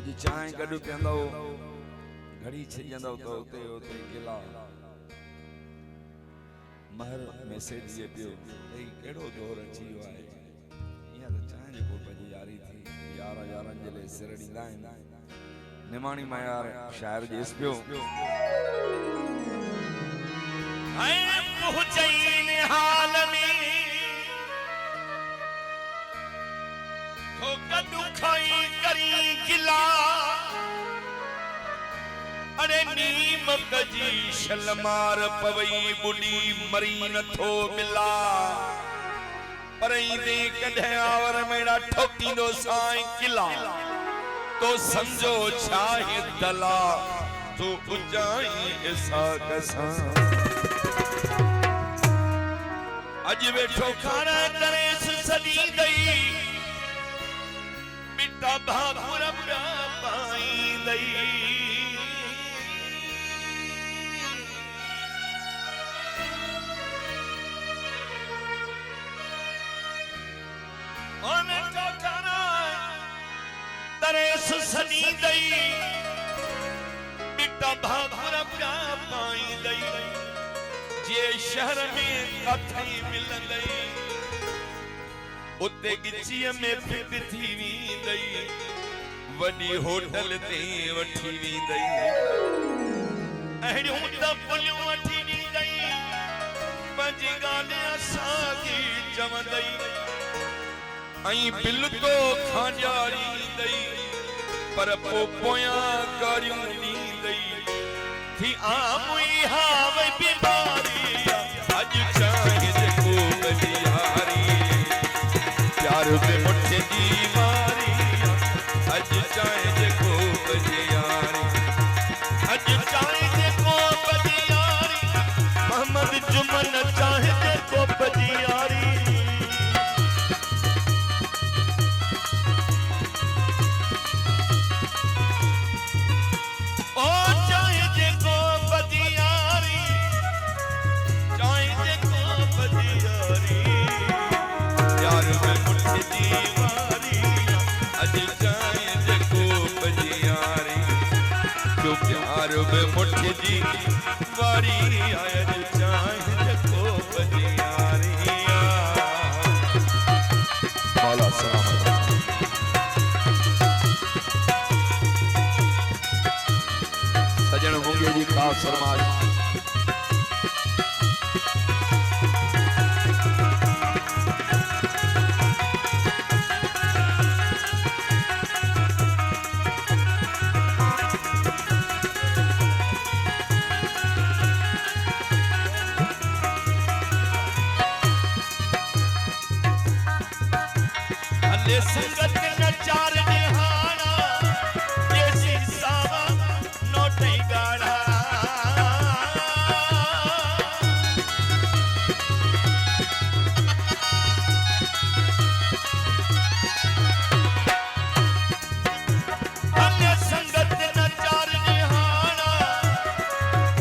अज चाय गडु पियंदो घड़ी छजंदो तो उते उते गिला महर मैसेज जे पियो ए केड़ो दौर अची वियो आहे इहा त चाय जे को पंहिंजी यारी थी यार यारन जे ले सिर ॾींदा आहिनि निमाणी मायार शायर जेस पियो ऐ पहुंचईन हाल में तो कदू खाई करी गिला अरे नीमक जी शलमार पवई बुढ़ी मरी नथो मिला पर दे कढे आवर मेरा ठोकी दो साई किला तो समझो चाहे दला तो उजाई ऐसा कसा अज वेठो खाना करे सदी दई बिटा भाकुर पाई दई सनी दई बिटा भाकुर पाई दई जे शहर में कथई मिलंदई उते गिची में फिट थी वींदई वडी होटल ते वठी वींदई अहिड़ियूं त पुलियूं वठी वींदई पंहिंजी ॻाल्हि असांखे चवंदई ऐं बिल तो खांजारींदई पर पोयां करियूं ॾींदई थी आमुई हावई बीमारी अज चाहे जेको बलियारी प्यार में मुठे दी मारी अज चाहे जेको बलियारी अज चाहे जेको बलियारी मोहम्मद जुमन चाहे जेको बलियारी प्यार में मुठे जी वारी आया चाहे जको बजियारी मौला सलामत सजन मुंगे जी खास फरमाज संगत नचार निहाना ये सीसावा नोटे गाढ़ा अन्य संगत नचार निहाना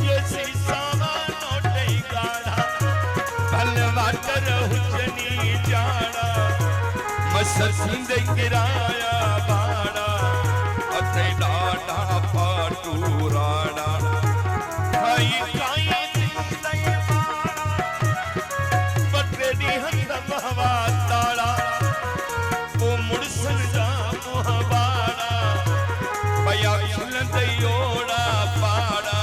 ये सीसावा नोटे गाढ़ा भलवाटर हुजनी जाना मससींदे किराया बाड़ा अते डाडा पाटू राड़ा हाई काई जिंदई बाड़ा बटरेडी हंद महवा ताड़ा वो मुड़सन जा मोहबाड़ा पया खिलंदे ओड़ा पाड़ा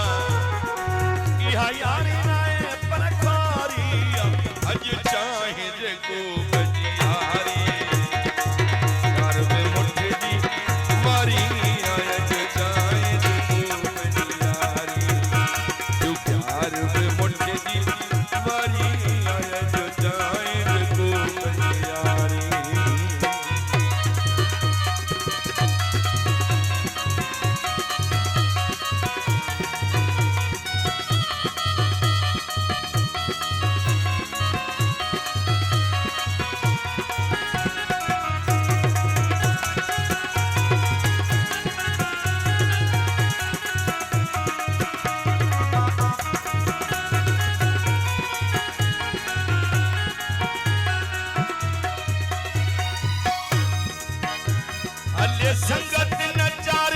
इहा यारी नाए परखारी अज चाहे जेको बजियारी संगत नचार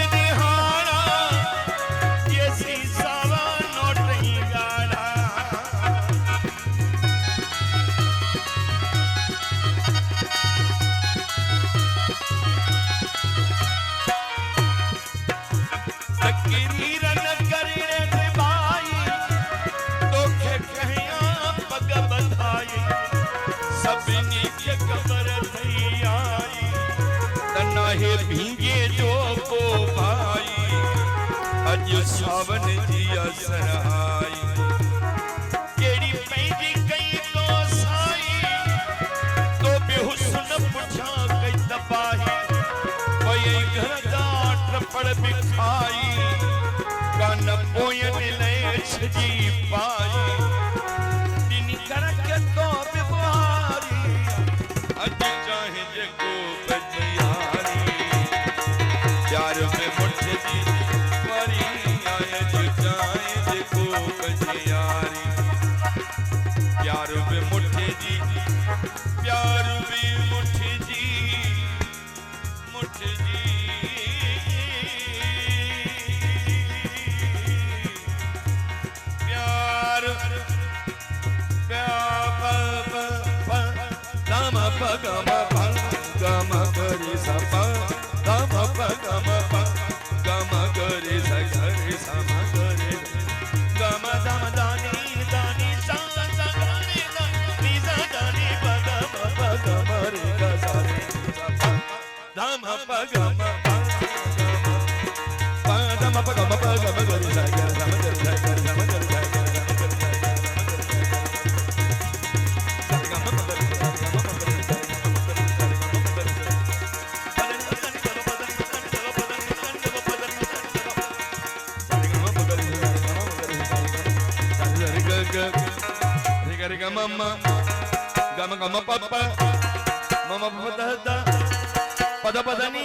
आहे भींगे जो को भाई अज सावन जी असराई केड़ी पैंदी कई को साई तो बेहुस्न पुछा कई तबाही वही घर दाट पड़ बिखाई कान पोयन ले छजी पाई दिन करके तो बिवारी अज चाहे जको बजियारी प्यार में मुठ जी वारी अज चाहे जको बजियारी प्यार में मुठ जी प्यार में मुठ जी मुठ जी प्यार गम गरी सप गम गम गरी सगरी सम गरी गम दम दानी दानी सा सा गरी नी सा दानी गम रे ग सा दम गम दम गम गरी सा गरी सम गरी सम गरी mama gama gama papa mama pada pada pada ni